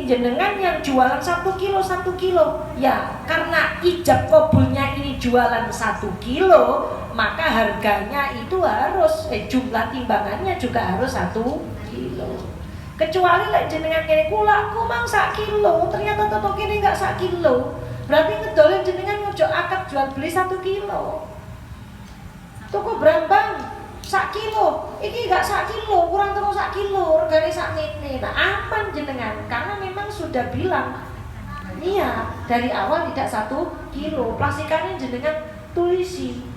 ini jenengan yang jualan 1 kilo ya, karena ijab kabulnya ini jualan 1 kilo, maka harganya itu harus jumlah timbangannya juga harus 1 kilo. Kecuali lek jenengan kene kula aku mau 1 kilo, ternyata toko kene enggak 1 kilo, berarti ngedolin jenengan ngojo akad jual beli 1 kilo. Toko Brambang 1 kilo, ini enggak 1 kilo, kurang terus 1 kilo, regane sakmene. Nah, aman jenengan karena memang sudah bilang iya dari awal tidak 1 kilo. Plastikannya jenengan tulisi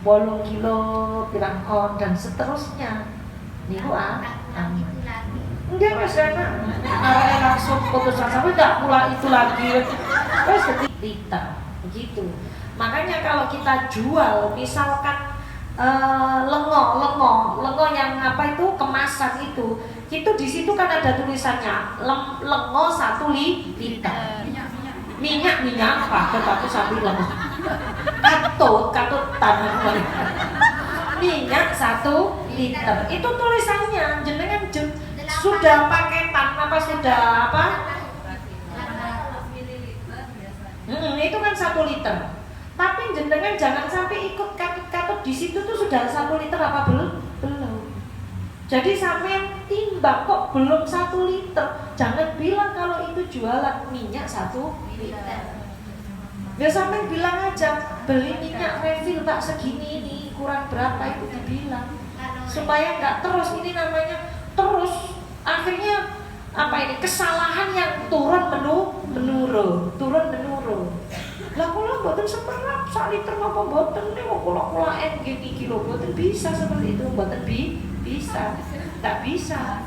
8 kilo bilang on dan seterusnya. Niku aman. Enggak Mas Dana, langsung putusan sampai enggak pula itu lagi. Wes liter begitu. Makanya kalau kita jual misalkan lengo yang apa itu kemasan itu di situ kan ada tulisannya lengo 1 liter. Minyak apa sambil lengo. Katut tanah minyak 1 liter. Itu tulisannya jenengan sudah paketan apa sudah apa? Itu kan 1 liter. Tapi jenengan jangan sampai ikut katut di situ tuh sudah 1 liter apa belum? Jadi sampai timbang kok belum 1 liter. Jangan bilang kalau itu jualan minyak 1 liter. Ya sampai bilang aja beli minyak refill Pak segini ini kurang berapa itu dibilang. Supaya nggak terus ini namanya terus akhirnya apa ini kesalahan yang turun menurun. Lah kula mboten semerap 1 liter napa mboten niku kula NG 2 kilo mboten bisa seperti itu, mboten bisa. Tak bisa.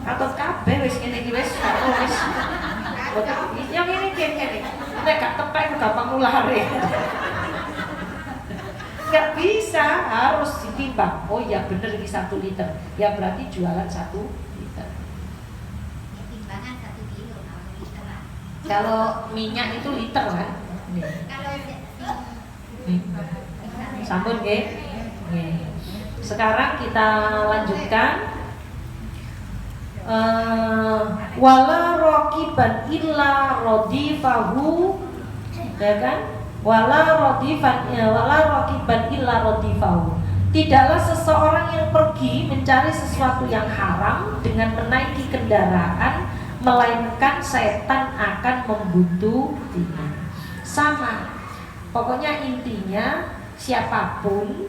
Atau kabeh wis ngene iki wis wis. Mboten yang ngene kene. Nek gak tepak gampang nulare. Gak bisa, harus ditimbang. Oh ya bener ini 1 liter. Ya berarti jualan 1 liter. Timbangan 1 kilo liter lah. Kalau minyak itu liter kan? Sampun nggih. Sekarang kita lanjutkan. Wala raqiban illa radifahu, ya kan? Wala raqiban illa radifahu. Tidaklah seseorang yang pergi mencari sesuatu yang haram dengan menaiki kendaraan, melainkan setan akan membuntuti-nya. Sama, pokoknya intinya siapapun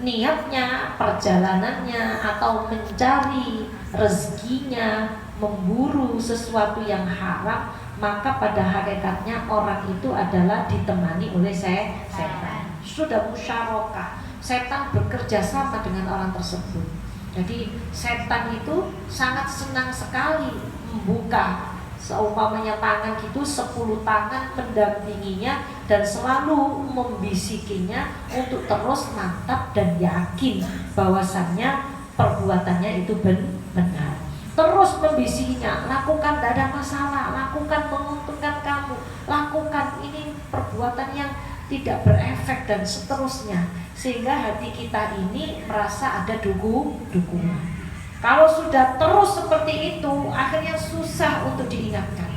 niatnya, perjalanannya atau mencari rezekinya, memburu sesuatu yang haram, maka pada hakikatnya orang itu adalah ditemani oleh setan. Sudah musyarakah, setan bekerja sama dengan orang tersebut. Jadi setan itu sangat senang sekali membuka seumpamanya tangan gitu 10 tangan mendampinginya dan selalu membisikinya untuk terus mantap dan yakin bahwasannya perbuatannya itu benar. Terus membisikinya, lakukan, tidak ada masalah, lakukan, menguntungkan kamu, lakukan, ini perbuatan yang tidak berefek dan seterusnya, sehingga hati kita ini merasa ada dukungan. Kalau sudah terus seperti itu, akhirnya susah untuk diingatkan.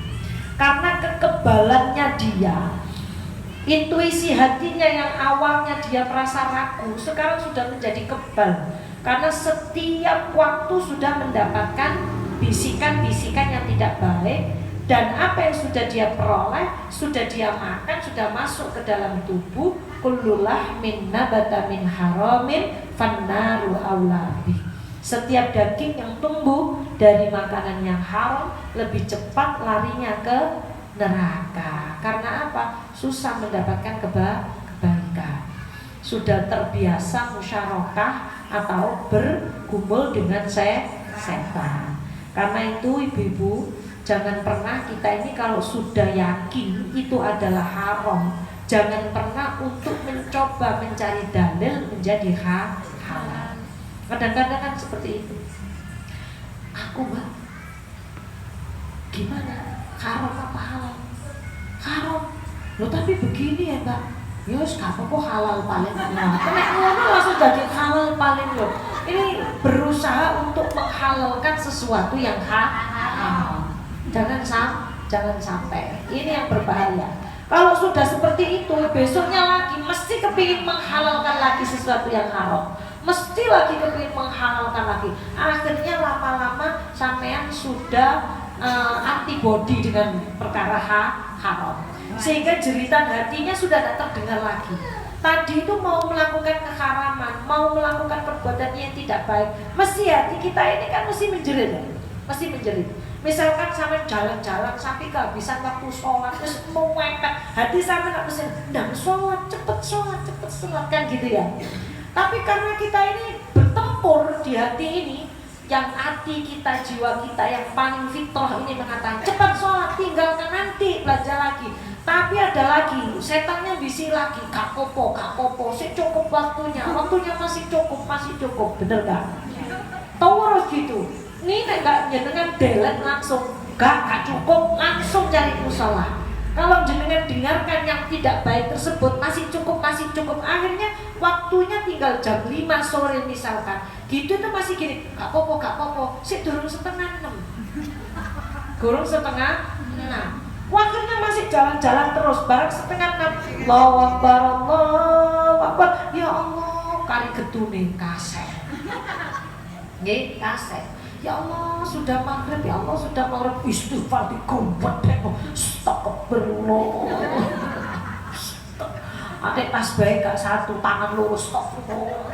Karena kekebalannya dia, intuisi hatinya yang awalnya dia merasa ragu, sekarang sudah menjadi kebal. Karena setiap waktu sudah mendapatkan bisikan-bisikan yang tidak baik. Dan apa yang sudah dia peroleh, sudah dia makan, sudah masuk ke dalam tubuh. Kullulah min nabata min haramin fannaru aulabi. Setiap daging yang tumbuh dari makanan yang haram lebih cepat larinya ke neraka. Karena apa? Susah mendapatkan kebaikan. Sudah terbiasa musyarakah atau bergumul dengan setan. Karena itu ibu-ibu, jangan pernah kita ini kalau sudah yakin itu adalah haram, jangan pernah untuk mencoba mencari dalil menjadi halal. Kadang-kadang kan seperti itu. Aku mbak, gimana? Haram apa halal? Haram. Loh tapi begini ya mbak. Yus, gak apa-apa halal paling. Nah, kena ngono langsung jadi halal paling loh. Ini berusaha untuk menghalalkan sesuatu yang haram. Jangan sampai. Ini yang berbahaya. Kalau sudah seperti itu, besoknya lagi mesti kepingin menghalalkan lagi sesuatu yang haram. Mesti lagi kepingin menghalalkan lagi. Akhirnya lama-lama sampean sudah antibody dengan perkara haram. Sehingga jeritan hatinya sudah tidak terdengar lagi. Tadi itu mau melakukan keharaman, mau melakukan perbuatan yang tidak baik, mesti hati kita ini kan mesti menjerit, mesti menjerit. Misalkan sampai jalan-jalan sampai kehabisan waktu sholat, terus mau mepet, hati sampai nggak mesti, ndang cepet sholat kan gitu ya. Tapi karena kita ini bertempur di hati ini, yang hati kita, jiwa kita yang paling fitrah ini mengatakan cepat sholat, tinggalkan nanti belajar lagi. Tapi ada lagi, setannya bisi lagi, gak popo, sih cukup waktunya masih cukup, bener gak? Tahu gitu, ini gak jenengan delete langsung, gak cukup, langsung cari musola. Kalau jenengan dengarkan yang tidak baik tersebut masih cukup, akhirnya waktunya tinggal jam 5 sore misalkan, gitu itu masih gini, gak popo, sih durung setengah 6. Waktunya masih jalan-jalan terus, barang setengah 6. Allahu Akbar, ya Allah, kali getune kaset. Nggih, kaset. Ya Allah, sudah maghrib, istighfar dikompet deh. Astagfirullah. Ate tasbih gak satu, tangan lurus astagfirullah.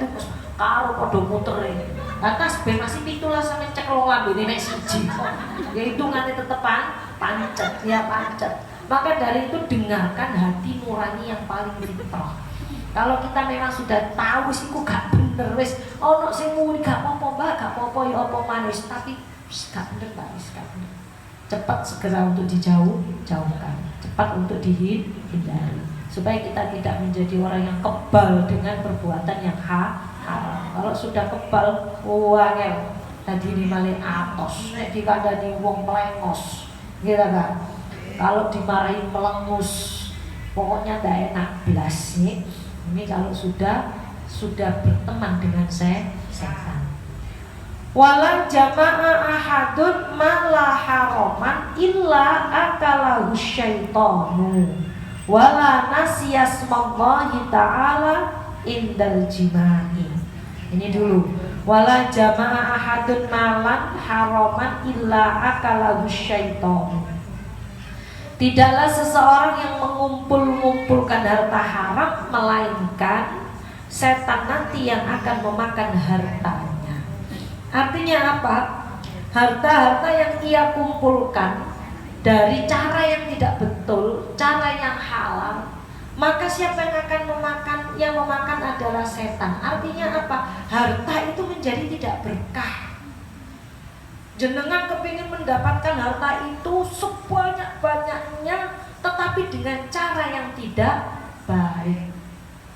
Karo padha mutere. Lah tasbih masih 17 sampe cek lo lambene nek siji. Ya hitungane tetepan pancet. Maka dari itu dengarkan hati nurani yang paling fitrah. Kalau kita memang sudah tahu sih kok gak bener wis ono sing muni gak apa-apa Mbak, gak apa-apa ya apa manis, tapi gak bener Mbak, gak bener. Cepat segera untuk jauhkan, cepat untuk dihindari supaya kita tidak menjadi orang yang kebal dengan perbuatan yang haram. Kalau sudah kebal, wangel tadi ini malah atos, nek dikandani wong melengos, gitu kan? Kalau dimarahin melengus, pokoknya tidak enak belas nih. Ini kalau sudah berteman dengan setan. Wala jama'a ahadun ma la haraman illa akalahu syaitanu wala nasiyasmallahi ta'ala indal jimai. Ini dulu. Wala jama'a ahadun malan haraman illa akalahu syaitanu. Tidaklah seseorang yang mengumpulkan harta haram melainkan setan nanti yang akan memakan hartanya. Artinya apa? Harta-harta yang ia kumpulkan dari cara yang tidak betul, cara yang halal, maka siapa yang akan memakan? Yang memakan adalah setan. Artinya apa? Harta itu menjadi tidak berkah. Jenengan kepingin mendapatkan harta itu sebanyak-banyaknya, tetapi dengan cara yang tidak baik,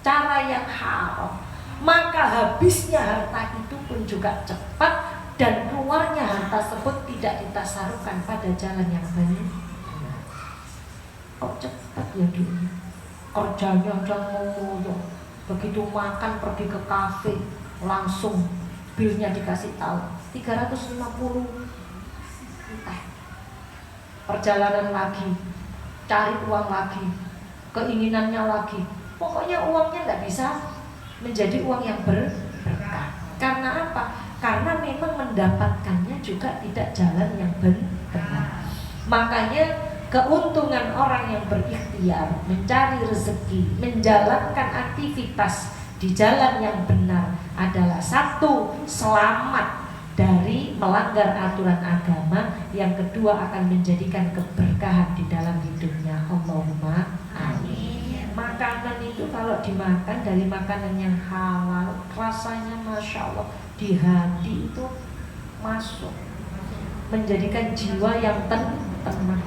cara yang haram, maka habisnya harta itu pun juga cepat dan keluarnya harta tersebut tidak ditasarufkan pada jalan yang benar. Kok cepat ya dunia? Kerjanya jangan ngomong, begitu makan pergi ke kafe langsung bilnya dikasih tahu 350. Perjalanan lagi, cari uang lagi, keinginannya lagi. Pokoknya uangnya nggak bisa menjadi uang yang berkah. Karena apa? Karena memang mendapatkannya juga tidak jalan yang benar. Makanya keuntungan orang yang berikhtiar mencari rezeki, menjalankan aktivitas di jalan yang benar adalah satu, selamat dari melanggar aturan agama. Yang kedua, akan menjadikan keberkahan di dalam hidupnya. Allahumma amin. Makanan itu kalau dimakan dari makanan yang halal, rasanya Masya Allah di hati itu masuk, menjadikan jiwa yang tenang,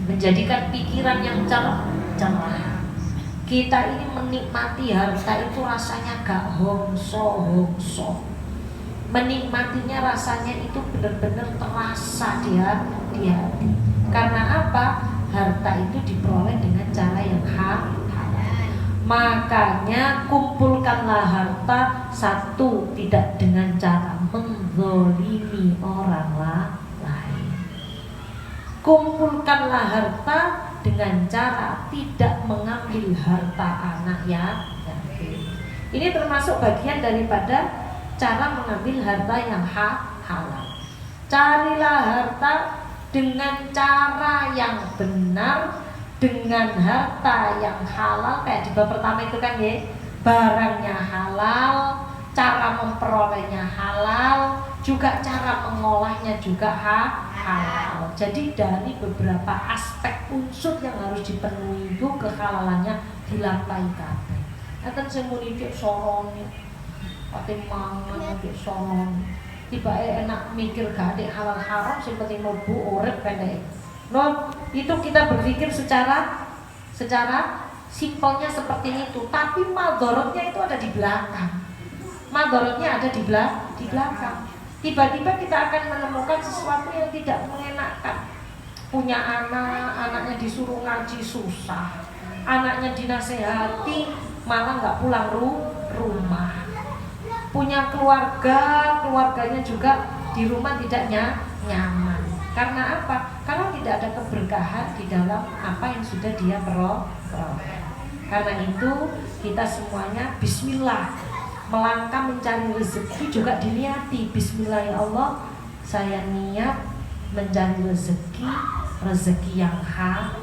menjadikan pikiran yang cerah. Kita ini menikmati harta itu rasanya gak hongso. Menikmatinya rasanya itu benar-benar terasa di hati. Karena apa? Harta itu diperoleh dengan cara yang halal. Makanya kumpulkanlah harta, satu, tidak dengan cara menzolimi orang lain. kumpulkanlah harta dengan cara tidak mengambil harta anak yatim. Ini termasuk bagian daripada cara mengambil harta yang halal. Carilah harta dengan cara yang benar, dengan harta yang halal. Kayak di bab pertama itu kan ya, barangnya halal, cara memperolehnya halal, juga cara mengolahnya juga halal. Jadi dari beberapa aspek unsur yang harus dipenuhi itu kehalalannya dilampaui kabeh. Enten sing muni cek sorone, pati mangan cek sorone. Tiba enak mikir gak ada halal haram sing penting mlebu urip pendek. No, itu kita berpikir secara simpelnya seperti itu, tapi madorotnya itu ada di belakang. Madorotnya ada di belakang. Tiba-tiba kita akan menemukan sesuatu yang tidak mengenakan. Punya anaknya disuruh ngaji susah, anaknya dinasehati malah nggak pulang rumah. Punya keluarganya juga di rumah tidak nyaman. Karena apa? Karena tidak ada keberkahan di dalam apa yang sudah dia peroleh. Karena itu kita semuanya bismillah, melangkah mencari rezeki juga diniati. Bismillah ya Allah, saya niat mencari rezeki yang halal.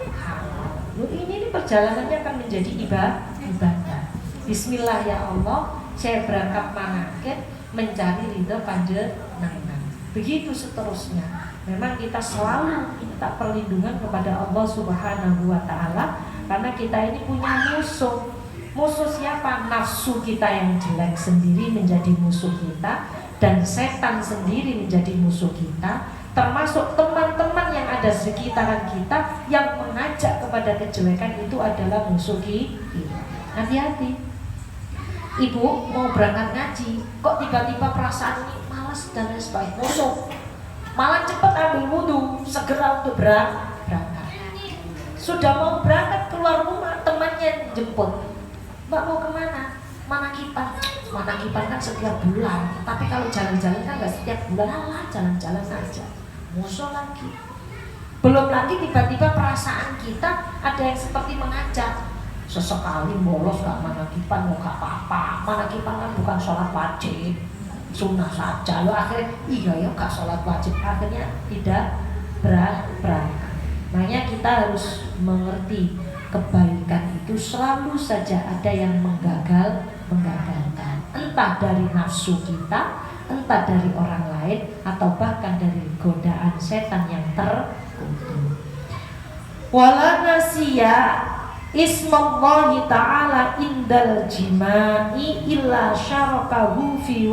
Ini perjalanannya akan menjadi ibadah. Bismillah ya Allah, saya berangkat mangket mencari ridho panjenengan. Begitu seterusnya. Memang kita selalu minta perlindungan kepada Allah Subhanahu wa Ta'ala, karena kita ini punya musuh. Musuh siapa? Nafsu kita yang jelek sendiri menjadi musuh kita, dan setan sendiri menjadi musuh kita, termasuk teman-teman yang ada sekitaran kita yang mengajak kepada kejelekan itu adalah musuh kita. Hati-hati. Ibu mau berangkat ngaji, kok tiba-tiba perasaan ini malas dan lain sebagainya, musuh. Malah cepat ambil wudhu, segera untuk berangkat. Sudah mau berangkat keluar rumah, temannya jemput. Mbak mau kemana? Manakipan kan setiap bulan, tapi kalau jalan-jalan kan nggak setiap bulan. Alah, jalan-jalan aja. Musuh lagi. Belum lagi tiba-tiba perasaan kita ada yang seperti mengajak. Sesekali bolos gak manakipan, mau gak apa-apa. Manakipan kan bukan sholat wajib, sunnah saja. Lo akhirnya iya ya gak sholat wajib, akhirnya tidak berangkat. Makanya kita harus mengerti kebaikan itu selalu saja ada yang menggagalkan. Entah dari nafsu kita, entah dari orang lain, atau bahkan dari godaan setan yang terkutuk. Wala nasiya ismallahi ta'ala indal jima'i illa syarakahu fi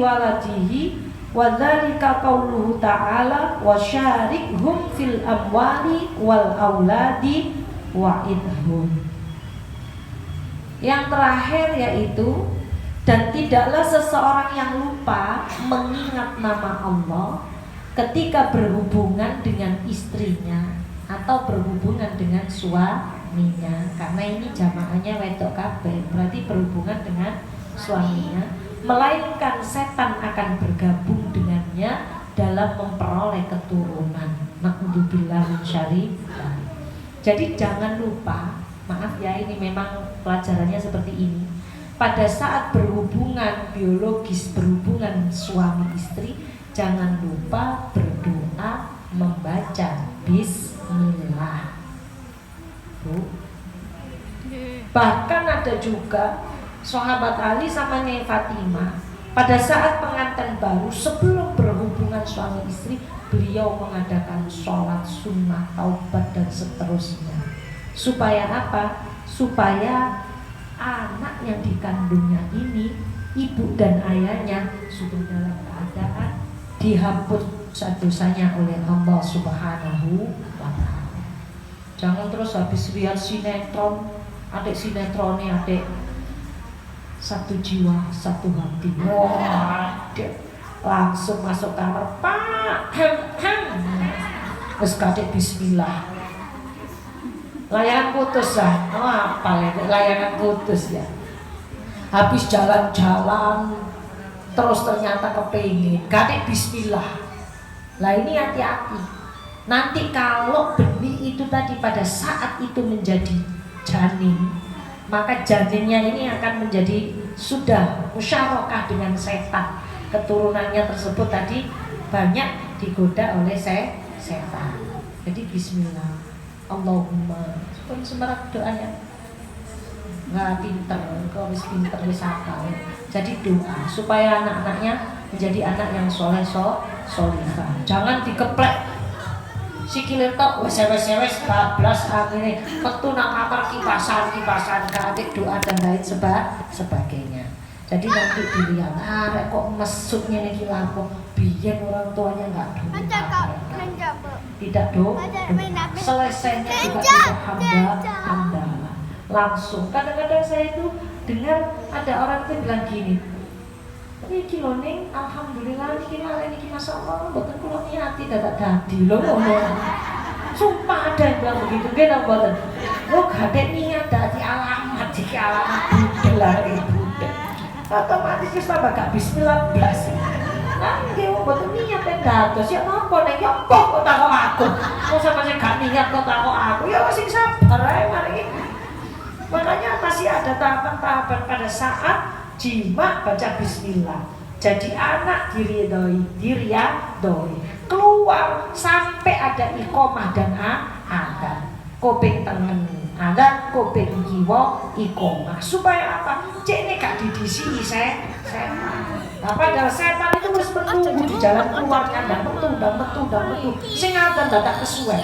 waladihi wa dzalika qauluhu ta'ala wa syarikhum fil amwali wal auladi wa'idhum. Yang terakhir yaitu, dan tidaklah seseorang yang lupa mengingat nama Allah ketika berhubungan dengan istrinya atau berhubungan dengan suaminya. Karena ini jamaahnya wedok kabeh, berarti berhubungan dengan suaminya, melainkan setan akan bergabung dengannya dalam memperoleh keturunan. Na'udzubillah min syarri. Jadi jangan lupa, maaf ya, ini memang pelajarannya seperti ini. Pada saat berhubungan biologis, berhubungan suami istri, jangan lupa berdoa membaca bismillah. Bahkan ada juga sahabat Ali sama Nyai Fatimah, pada saat pengantin baru sebelum berhubungan suami istri, beliau mengadakan sholat sunnah, taubat dan seterusnya. Supaya apa? Supaya anak yang dikandungnya ini, ibu dan ayahnya sudah dalam keadaan dihapus dosanya oleh Allah Subhanahu wa Ta'ala. Jangan terus habis lihat sinetron, adik sinetronnya adik satu jiwa satu hati. Wah, langsung masuk kamar, Pak, terus kadek bismillah, layangan putus lah. Oh, apa ya layangan putus ya? Habis jalan-jalan terus ternyata kepingin, kadek bismillah. Lah ini hati-hati. Nanti kalau benih itu tadi pada saat itu menjadi janin, maka janinnya ini akan menjadi sudah musyarakah dengan setan. Keturunannya tersebut tadi banyak digoda oleh setan. Jadi bismillah. Allahumma. Pun semerak doanya. Nggak pinter, kok wis pinter wis akal. Jadi doa supaya anak-anaknya menjadi anak yang solihah. Jangan dikeplek. Sikile tok wes bablas akhirnya metu nang kamar kipasan kadek doa dan lain sebagainya. Jadi nanti dilihat, rek kok mesut ngene iki lapo, biyen orang tuanya enggak doa. Tidak doa. Selesainya juga tidak hamba. Langsung. Kadang-kadang saya itu dengar ada orang itu bilang gini, ini kiloning, alhamdulillah ini masyaallah, mboten kula niati dadak dadi lho ngono. Sumpah ada yang bilang begitu, nggih mboten. Lo gak niat dadi alamat iki alamat budel lah budel. Otomatis wis tambah gak bismillah blas. Nah, nggih mboten niat dados ya napa nek ya kok takok aku. Kok sampeyan gak niat kok takok aku, ya wis sabar ae mari. Makanya masih ada tahapan-tahapan pada saat jima baca bismillah. Jadi anak diridhoi, keluar sampai ada iqomah dan adzan. Kuping tengen adzan, kuping kiwa iqomah. Supaya apa? Cek gak didisi setan. Nah, padahal setan itu harus menunggu di jalan keluarnya dan metu. Sing adzan dadak kesuwen.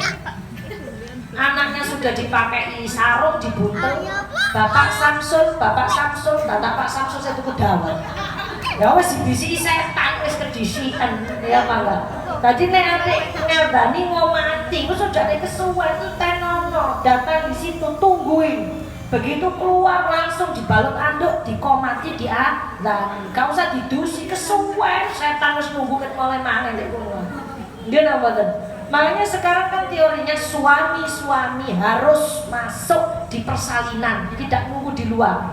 Anaknya sudah dipakai sarung dibuntel, Bapak Samsul, dadak Pak Samsul saya tuku dawet. Ya wis didisi setan wis kedisian ya mangga. Tadi nek atik ngeldani ngomati, wis ojane kesuwen tenono, datang di situ tungguin. Begitu keluar langsung dibalut anduk, dikomati diadzan. Gak usah didusi kesuwen, setan wis nunggu ket mulai maneh nek kono. Nggih napa mboten? Makanya sekarang kan teorinya suami harus masuk di persalinan, tidak nunggu di luar.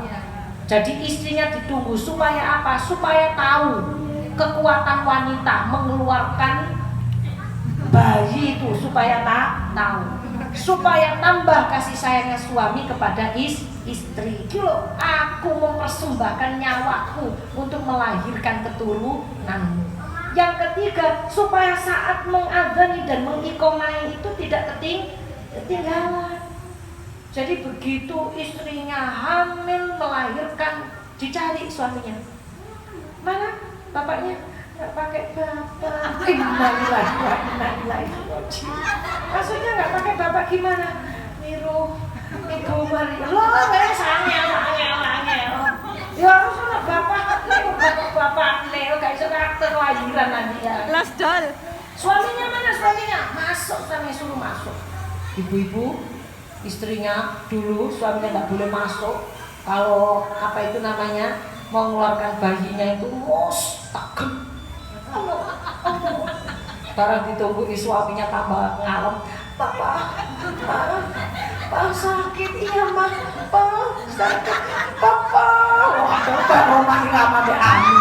Jadi istrinya ditunggu supaya apa? Supaya tahu kekuatan wanita mengeluarkan bayi itu, supaya tahu, supaya tambah kasih sayangnya suami kepada istri. Kilo, aku mempersembahkan nyawaku untuk melahirkan keturunanmu. Yang ketiga, supaya saat mengadzani dan mengiqomai itu tidak ketinggalan. Jadi begitu istrinya hamil melahirkan, dicari suaminya. Mana bapaknya? Nggak pakai bapak. Innalillahi. Maksudnya nggak pakai bapak gimana? Niru Ibu Maria. Loh, angel. Ya harus ada bapak Neo gak bisa karakter kelahiran nanti ya. Last doll. Suaminya mana suaminya? Masuk, suaminya suruh masuk. Ibu-ibu, istrinya dulu suaminya nggak boleh masuk. Kalau apa itu namanya mau mengeluarkan bayinya itu mustaqim. Barang ditunggu suaminya tambah ngalem. Pak sakit, iya mah, Pak sakit, Papa. Wah, dokter Roman lama deh Ani.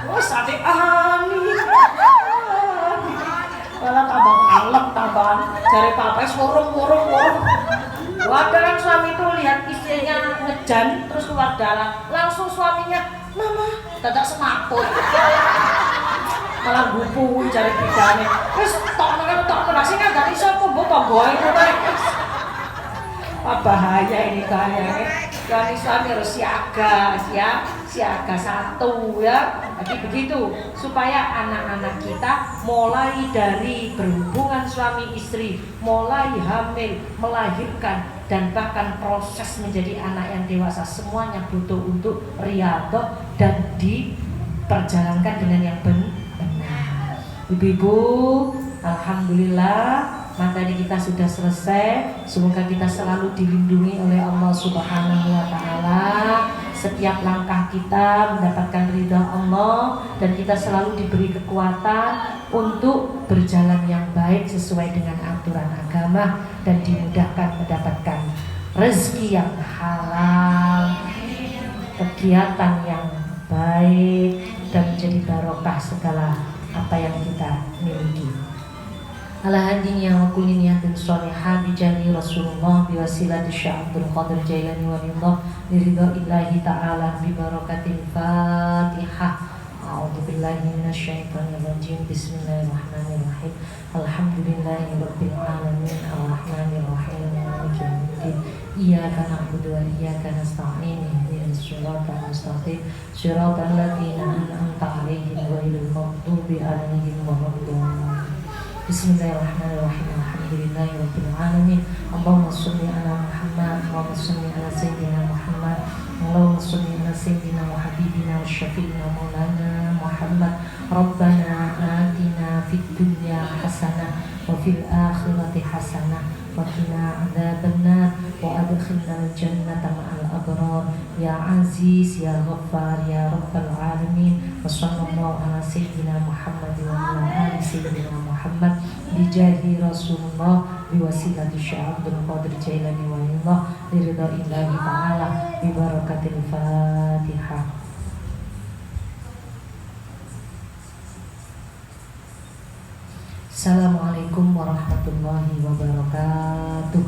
Wah, sakit Ani. Malah tambah ngalem tambahan. Cari Papa sorong. Wadah suami itu lihat istrinya ngejan terus keluar darah, langsung suaminya, Mama, dadak semaput. Malah gupu cari bidane. Wis tok sing gak iso mbok tanggoe ngono. Bahaya ini bahaya. Suami harus siaga satu ya. Jadi begitu supaya anak-anak kita mulai dari berhubungan suami istri, mulai hamil, melahirkan dan bahkan proses menjadi anak yang dewasa semuanya butuh untuk riyadhah dan diperjalankan dengan yang benar. Ibu-ibu, alhamdulillah materi kita sudah selesai. Semoga kita selalu dilindungi oleh Allah Subhanahu wa taala. Setiap langkah kita mendapatkan ridha Allah dan kita selalu diberi kekuatan untuk berjalan yang baik sesuai dengan aturan agama dan dimudahkan mendapatkan rezeki yang halal, kegiatan yang baik dan segala apa yang kita miliki. Ala hadinya wa kulli niyatin shalihah bi jahi Rasulullah bi wasilati Syekh Abdul Qadir Jailani walillah bi ridha illahi ta'ala bi barakatil Fatihah. A'udzu billahi minasy syaithanir rajim. Bismillahirrahmanirrahim. Alhamdulillahi rabbil alamin arrahmanir rahim maliki yaumiddin. Iyyaka na'budu wa iyyaka nasta'in ihdinas siratal mustaqim siratal ladzina an'amta 'alaihim ghairil maghdubi 'alaihim waladdallin. Bismillahirrahmanirrahim. Alhamdulillahi rabbil alamin. Allahumma shalli ala Muhammad wa shalli ala sayyidina Muhammad. Allahumma shalli ala sayyidina wa habibina wa syafi'ina maulana Muhammad. Rabbana atina fid dunya hasanah wa fil akhirati hasanah wa qina adzabannar wa adkhilna al-jannata ma'al abrar ya aziz ya ghaffar ya rabbal alamin. Wa sallallahu ala sayyidina Muhammad wa ala ali sayyidina Muhammad bijahi Rasulullah biwasilati Syekh Abdul Qadir Jailani walillah biridha illahi ta'ala bibarakatil Fatihah. Assalamualaikum warahmatullahi wabarakatuh.